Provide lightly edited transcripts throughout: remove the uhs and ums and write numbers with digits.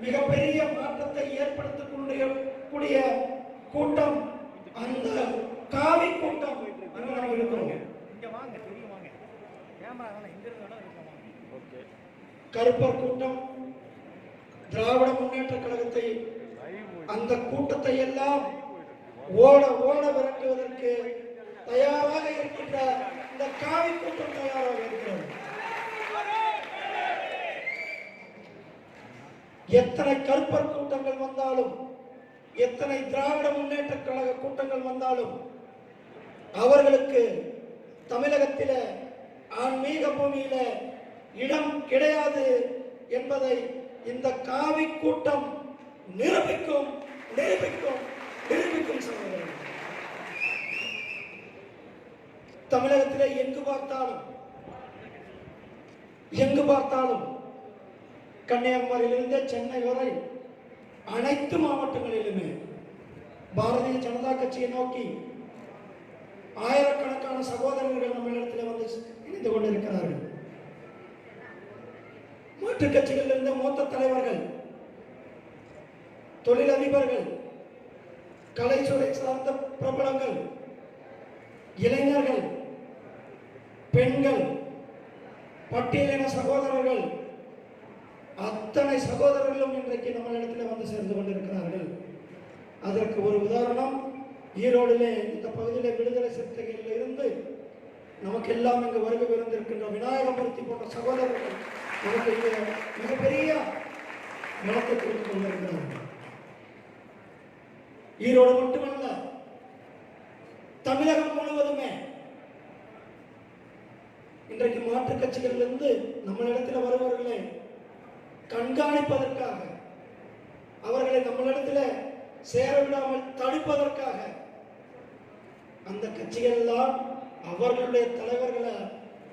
மிகப்பெரிய மாற்றத்தை ஏற்படுத்தக்கூடிய கூட்டம் அந்த காவி கூட்டம் கருப்பர் கூட்டம் திராவிட முன்னேற்ற கழகத்தை அந்த கூட்டத்தை எல்லாம் ஓட ஓட விரட்டுவதற்கு தயாராக இருக்கின்ற இந்த காவி கூட்டம் தயாராக இருக்கிறது. எத்தனை கருப்பர் கூட்டங்கள் வந்தாலும், எத்தனை திராவிட முன்னேற்ற கழக கூட்டங்கள் வந்தாலும் அவர்களுக்கு தமிழகத்தில ஆன்மீக பூமியில இடம் கிடையாது என்பதை இந்த காவி கூட்டம் நிரூபிக்கும் நிரூபிக்கும் நிரூபிக்கும் சொல்லுங்கள். தமிழகத்திலே எங்கு பார்த்தாலும் கன்னியாகுமரியிலிருந்து சென்னை வரை அனைத்து மாவட்டங்களிலுமே பாரதிய ஜனதா கட்சியை நோக்கி ஆயிரக்கணக்கான சகோதரர்கள் நம்மளிடத்தில் வந்து இணைந்து கொண்டிருக்கிறார்கள். மாற்றுக் கட்சிகளில் இருந்த மூத்த தலைவர்கள், தொழிலதிபர்கள், கலைத்துறை சார்ந்த பிரபலங்கள், இளைஞர்கள், பெண்கள், பட்டியலின சகோதரர்கள், அத்தனை சகோதரர்களும் இன்றைக்கு நம்மளிடத்தில் வந்து சேர்ந்து கொண்டிருக்கிறார்கள். அதற்கு ஒரு உதாரணம், ஈரோடிலே இந்த பகுதியிலே விடுதலை சிறுத்தைகளில் இருந்து நமக்கு எல்லாம் இங்கு வருகை இருந்திருக்கின்ற விநாயகமூர்த்தி போன்ற சகோதரர்கள் நமக்கு இங்கே மிகப்பெரிய நடத்தை கொடுத்துக் கொண்டிருக்கிறார்கள். ஈரோடு மட்டுமல்ல, தமிழகம் முழுவதுமே இன்றைக்கு மாற்றுக் கட்சிகளிலிருந்து நம்மளிடத்தில் வருபவர்களை கண்காணிப்பதற்காக, அவர்களை நம்மளிடத்தில் சேரவிடாமல் தடுப்பதற்காக அந்த கட்சிகள் எல்லாம் அவர்களுடைய தலைவர்களை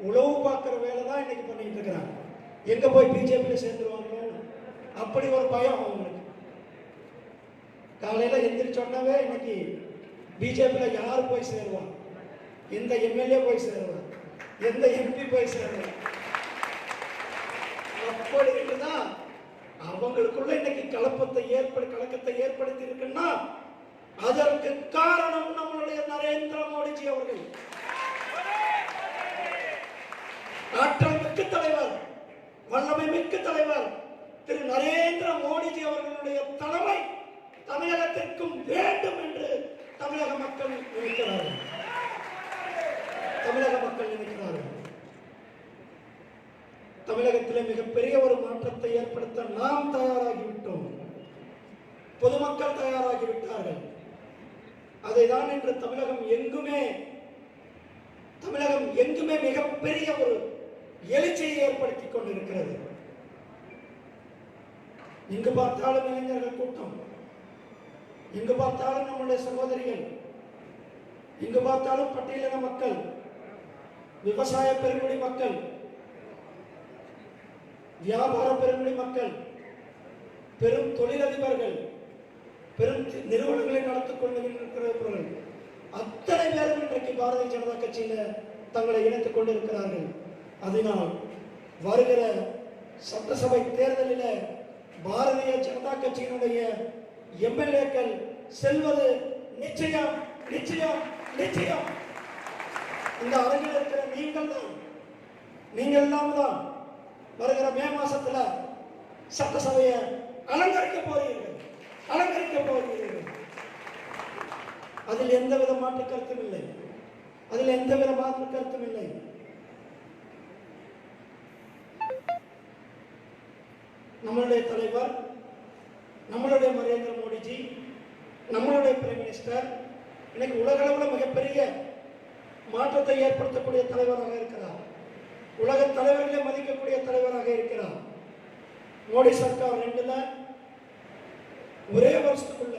உளவு பார்க்கிற வேலை தான் இன்னைக்கு பண்ணிட்டு இருக்கிறாங்க. எங்க போய் பிஜேபியில் சேர்ந்துருவாங்களோ அப்படி ஒரு பயம் அவங்களுக்கு. காலையில எந்திரிச்சோன்னாவே இன்னைக்கு பிஜேபியில் யார் போய் சேருவாங்க, எந்த எம்எல்ஏ போய் சேருவாங்க, எந்த எம்பி போய் சேருவாங்க, அப்படி இருக்குதான் அவங்களுக்குள்ள இன்னைக்கு கலக்கத்தை ஏற்படுத்தி இருக்குன்னா அதற்கு காரணம் நம்மளுடைய நரேந்திர மோடிஜி அவர்கள். ஆற்றல் மிக்க தலைவர், வல்லமை மிக்க தலைவர் திரு நரேந்திர மோடிஜி அவர்களுடைய தலைமை தமிழகத்திற்கும் வேண்டும் என்று தமிழக மக்கள் நினைக்கிறார்கள். தமிழகத்தில் மிகப்பெரிய ஒரு மாற்றத்தை ஏற்படுத்த நாம் தயாராகிவிட்டோம், பொதுமக்கள் தயாராகிவிட்டார்கள். அதைதான் இன்று தமிழகம் எங்குமே மிகப்பெரிய ஒரு எழுச்சியை ஏற்படுத்திக் கொண்டிருக்கிறது. எங்கு பார்த்தாலும் இளைஞர்கள் கூட்டம், எங்கு பார்த்தாலும் நம்முடைய சகோதரிகள், எங்கு பார்த்தாலும் பட்டியலின மக்கள், விவசாய பெருங்குடி மக்கள், வியாபார பெருங்குடி மக்கள், பெரும் தொழிலதிபர்கள், பெரும் நிறுவனங்களை நடத்திக் கொண்டிருக்கிறவர்கள் அத்தனை பேரும் இன்றைக்கு பாரதிய ஜனதா கட்சியில தங்களை இணைத்துக் கொண்டிருக்கிறார்கள். அதனால் வருகிற சட்டசபை தேர்தலில் பாரதிய ஜனதா கட்சியினுடைய எம்எல்ஏக்கள் செல்வது நிச்சயம் நிச்சயம் நிச்சயம். இந்த அரங்கில் இருக்கிற நீங்கள் தான் வருகிற மே மாசத்துல சட்டசபையை அலங்கரிக்க போகிறீர்கள். அதில் எந்தவித மாற்று கருத்தும் இல்லை. நம்மளுடைய தலைவர், நம்மளுடைய நரேந்திர மோடிஜி, நம்மளுடைய பிரைம் மினிஸ்டர் இன்னைக்கு உலக அளவில் மிகப்பெரிய மாற்றத்தை ஏற்படுத்தக்கூடிய தலைவராக இருக்கிறார். உலக தலைவர்களை மதிக்கக்கூடிய தலைவராக இருக்கிறார். மோடி சர்க்கார் 2ல ஒரே வருஷத்துக்குள்ள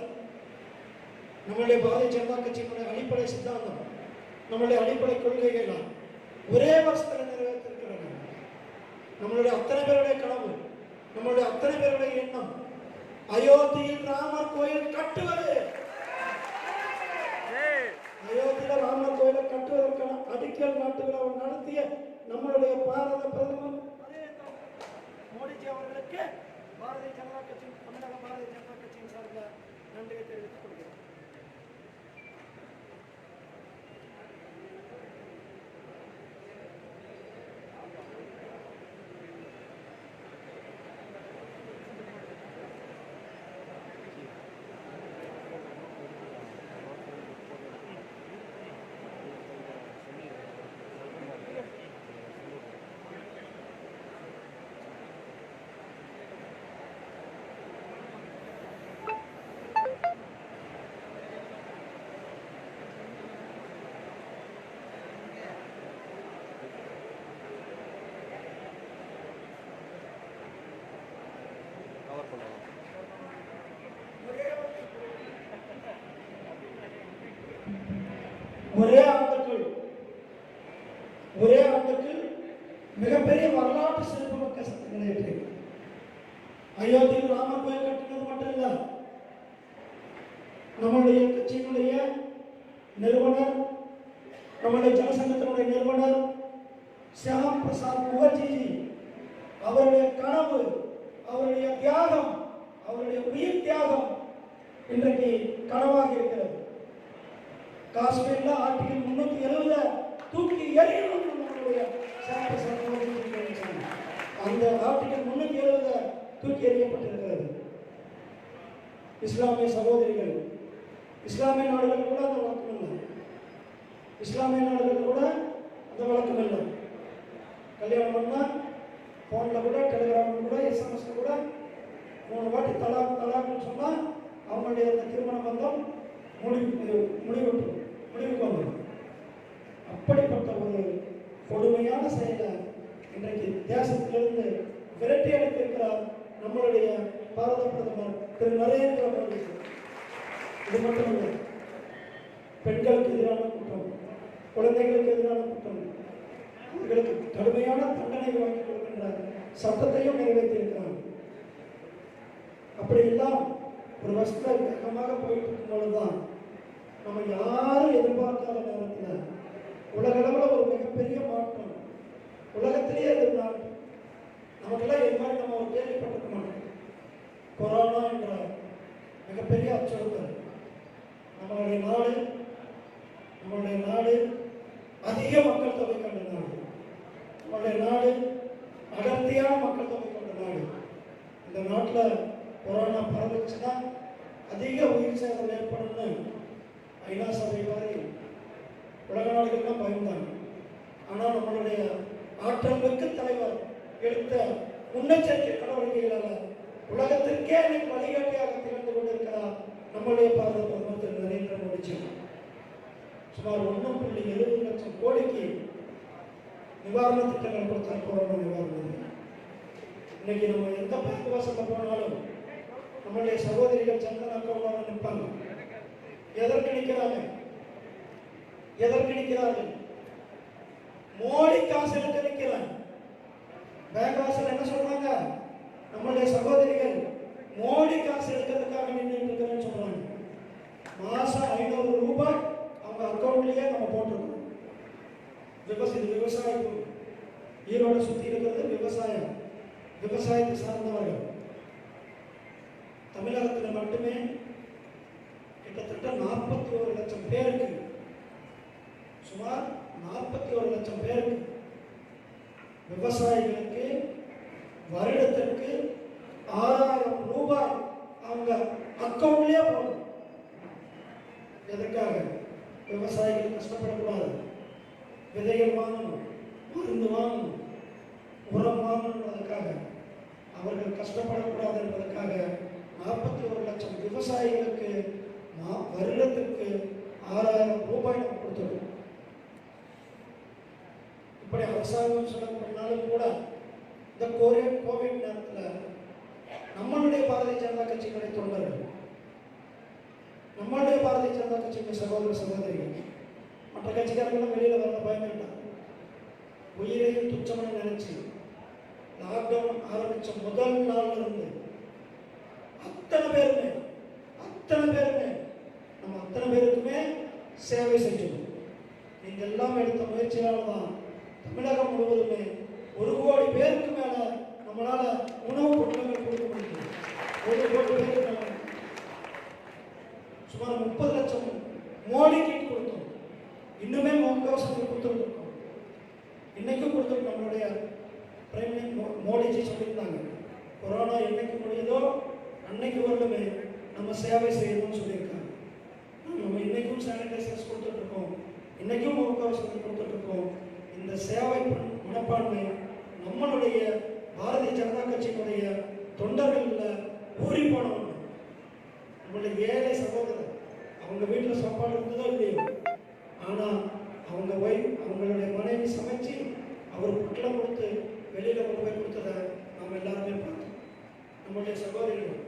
நம்மளுடைய பாரதிய ஜனதா கட்சியினுடைய அடிப்படை சித்தாந்தம், நம்மளுடைய அடிப்படை கொள்கைகள் ஒரே வருஷத்தில் நிறைவேற்றிருக்கிறாங்க. நம்மளுடைய அத்தனை பேருடைய கனவு, நம்மளுடைய அத்தனை பேருடைய எண்ணம் அயோத்தியில் ராமர் கோயில் கட்டுவது. அயோத்தியில் ராமர் கோயிலை கட்டுவதற்கான அடிக்கல் நாட்டு விழா நடத்திய நம்மளுடைய பாரத பிரதமர் மோடிஜி அவர்களுக்கு பாரதிய ஜனதா கட்சி, தமிழக பாரதிய ஜனதா கட்சியின் சார்பில் நன்றியை தெரிவித்துக் கொள்கிறோம். ஒரே ஆண்டுக்குள் மிகப்பெரிய வரலாற்று சிறப்புமிக்க சட்டங்களை அயோத்தியில் ராமர் கோயில் கட்டினது மட்டும் இல்ல, நம்முடைய கட்சியினுடைய நிறுவனர், நம்முடைய ஜனசங்கத்தினுடைய நிறுவனர் ஷியாம் பிரசாத் முகர்ஜி அவருடைய கனவு, அவருடைய தியாகம், அவருடைய உயிர் தியாகம் இன்றைக்கு கனவாக இருக்கிறது. காஷ்மீர்ல ஆர்டிகல் 370 தூக்கி எறியணும். அந்த ஆர்டிகல் 370 தூக்கி எறியப்பட்டிருக்கிறது. இஸ்லாமிய சகோதரிகள், இஸ்லாமிய நாடுகள் கூட அந்த வழக்கம் இல்லை. இஸ்லாமிய நாடுகள் கூட அந்த வழக்கம் இல்லை. கல்யாணம் பண்ணா போன்ல கூட, டெலிகிராம்ல கூட, எஸ்எம்எஸ்ல கூட 3 வாட்டி தலாக்னு சொன்னா அவங்களுடைய அந்த திருமண பந்தம் முடிவுக்கு வந்தது. அப்படிப்பட்ட ஒரு கொடுமையான செயலை இன்றைக்கு தேசத்திலிருந்து விரட்டி அடித்திருக்கிறார் நம்மளுடைய பாரத பிரதமர் திரு நரேந்திர மோடி. இது மட்டுமல்ல, பெண்களுக்கு எதிரான குற்றம், குழந்தைகளுக்கு எதிரான குற்றம், அவர்களுக்கு கடுமையான தண்டனை வாங்கி கொடுக்கின்ற சட்டத்தையும் நிறைவேற்றியிருக்கிறார். அப்படியெல்லாம் ஒரு வருஷத்துல வேகமாக போயிட்டு இருக்கும் பொழுதுதான் நம்ம யாரும் எதிர்பார்க்காத நேரத்தில் உலகளவில் ஒரு மிகப்பெரிய மாற்றம் உலகத்திலேயே இருந்தால் நமக்கெல்லாம் இது மாதிரி நம்ம ஒரு கேள்விப்பட்டிருக்க மாட்டோம். கொரோனா என்ற மிகப்பெரிய அச்சுறுத்தல் நம்மளுடைய நாடு அதிக மக்கள் தொகை கொண்ட நாடு, நம்மளுடைய நாடு அடர்த்தியான மக்கள் தொகை கொண்ட நாடு. இந்த நாட்டில் கொரோனா பரவுச்சுன்னா அதிக உயிர் சேதம் ஏற்படும்னு ஐநா சபை மாதிரி உலக நாடுகள்லாம் பயந்தாங்க. ஆனால் நம்மளுடைய ஆற்றல் மிக்க தலைவர் எடுத்த முன்னெச்சரிக்கை நடவடிக்கைகளால் உலகத்திற்கே வழிகாட்டியாக திகழ்ந்து கொண்டிருக்கிறார் நம்முடைய பாரத பிரதமர் திரு நரேந்திர மோடி. சுமார் 1.7 லட்சம் கோடிக்கு நிவாரண திட்டங்கள் கொடுத்தார் கொரோனா நிவாரணம். இன்னைக்கு நம்ம எந்த பேங்க் வாசல்ல போனாலும் நம்மளுடைய சகோதரிகள் சந்தன அக்கௌண்ட் நிற்பாங்க. எதற்கு நிற்கிறார்கள்? மோடி காசு எடுக்க நிற்கிறாங்க. பேங்க் வாசல் என்ன சொல்றாங்க? நம்மளுடைய சகோதரிகள் மோடி காசு எடுக்கிறதுக்காக நின்று இருக்கிறேன்னு சொல்றாங்க. மாசம் 500 ரூபாய் அவங்க அக்கௌண்ட்லயே நம்ம போட்டிருக்கோம். விவசாயம் ஈரோடு சுத்தி இருக்கிறது விவசாயத்தை சார்ந்தவர்கள். தமிழகத்தில் மட்டுமே கிட்டத்தட்ட 41 லட்சம் பேருக்கு, சுமார் 41 லட்சம் பேருக்கு விவசாயிகளுக்கு வருடத்திற்கு 6000 ரூபாய் அவங்க அக்கௌண்ட்லயே போடும். எதற்காக? விவசாயிகள் கஷ்டப்படக்கூடாது, விதைகள் வாங்கணும், மருந்து வாங்கணும், உரம் வாங்கணுன்றதுக்காக, அவர்கள் கஷ்டப்படக்கூடாது என்பதற்காக 41 லட்சம் விவசாயிகளுக்கு வருடத்திற்கு 6000 ரூபாய் நம்ம கொடுத்துருக்கோம். இப்படி அரசாங்கம் சொல்லப்பட்டாலும் கூட இந்த கோவிட் நேரத்தில் நம்மளுடைய பாரதிய ஜனதா கட்சியினுடைய தொண்டர்கள், நம்மளுடைய பாரதிய ஜனதா கட்சியின் சகோதரிகள், மற்ற கட்சிக்காரங்களும் வெளியில் வர பயந்துட்டாங்க. உயிரையும் துச்சமான நினைச்சு லாக்டவுன் ஆரம்பிச்ச முதல் நாள்ல இருந்து அத்தனை பேருமே நம்ம அத்தனை பேருக்குமே சேவை செஞ்சோம். நீங்க எல்லாம் எடுத்த முயற்சியால்தான் தமிழகம் முழுவதுமே 1 கோடி பேருக்கு மேல நம்மளால உணவு பொருட்கள் கொடுக்க முடியும். முகக்கவசங்கள் கொடுத்துருக்கோம், இன்னைக்கும் கொடுத்துருக்கோம். நம்மளுடைய பிரைம் மினிஸ்டர் மோடிஜி சொல்லியிருந்தாங்க, கொரோனா என்னைக்கு முடியுதோ அன்னைக்கு வரலுமே நம்ம சேவை செய்யணும்னு சொல்லியிருக்காங்க. நம்ம இன்னைக்கும் சானிடைசர்ஸ் கொடுத்துட்டு இருக்கோம், இன்னைக்கும் முகக்கவசங்கள் கொடுத்துட்டு இருக்கோம். இந்த சேவை மனப்பான்மை நம்மளுடைய பாரதிய ஜனதா கட்சியினுடைய தொண்டர்கள் ஊறி போனவங்க. நம்மளுடைய ஏழை சகோதரர், அவங்க வீட்டில் சாப்பாடு இருந்ததோ இல்லையோ, ஆனால் அவங்க அவங்களுடைய மனைவி சமைச்சு அவர் பொட்டலம் கொடுத்து வெளியில் கொண்டு போய் கொடுத்ததை நாம் எல்லாருமே பார்த்தோம். நம்மளுடைய சகோதரிகள்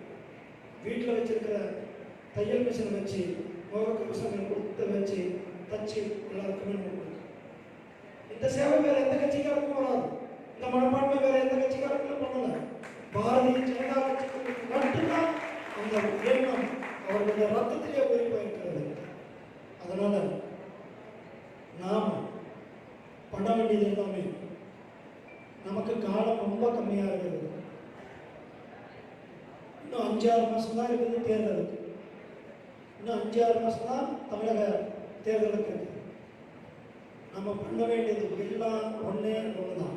வீட்டில் வச்சிருக்கிற தையல் மிஷினை வச்சு முகக்கவசங்கள் கொடுத்து வச்சு தச்சு எல்லாருக்குமே கொடுத்தோம். இந்த சேவை வேற எந்த கட்சிக்காருக்கும் வராது, இந்த மனப்பான்மை வேற எந்த கட்சிக்காரங்களும் பண்ணல. பாரதிய ஜனதா கட்சிக்கு மட்டும்தான் அந்த எண்ணம் அவர்களுடைய ரத்தத்திலே ஊறி போயிருக்கிறது. அதனால நாம் பண்ண வேண்டியது எல்லாமே, நமக்கு காலம் ரொம்ப கம்மியாக இருக்குது. இன்னும் 5-6 மாதம் தான் இருக்குது தேர்தலுக்கு. இன்னும் 5-6 மாதம் தான் தமிழக தேர்தலுக்கு இருக்குது. நம்ம பண்ண வேண்டியது எல்லாம் ஒன்று தான்.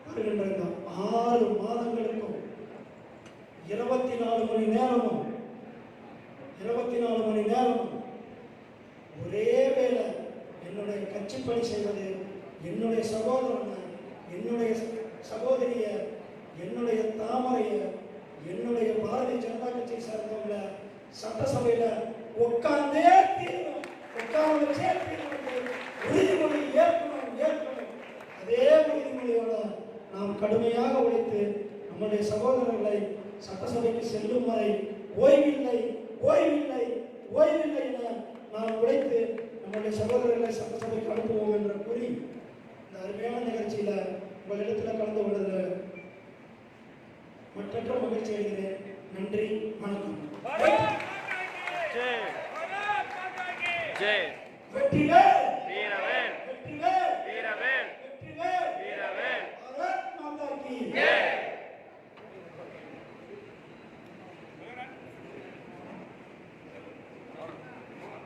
வருகின்ற இந்த 6 மாதங்களுக்கும் 24 மணி நேரமும் ஒரே வேளை என்னுடைய கட்சி பணி செய்வது, என்னுடைய சகோதரனை, என்னுடைய சகோதரிய, என்னுடைய தாமரைய, என்னுடைய பாரதிய ஜனதா கட்சியை சார்ந்தவங்கள சட்டசபையில உட்கார்ந்தே தீர்வு, உட்கார்ந்தே உறுதிமொழி ஏற்கணும். அதே உறுதிமொழியோட நாம் கடுமையாக உழைத்து நம்முடைய சகோதரர்களை சட்டசபைக்கு செல்லும் வரை ஓய்வில்லை என நாம் உழைத்து நம்முடைய சகோதரர்களை சட்டசபைக்கு அனுப்புவோம் என்று கூறி இந்த அருமையான நிகழ்ச்சியில உங்களிடத்தில் கலந்து கொண்டதில் மற்றற்ற மகிழ்ச்சி அடைகிறேன். நன்றி, வணக்கம். வெற்றிலே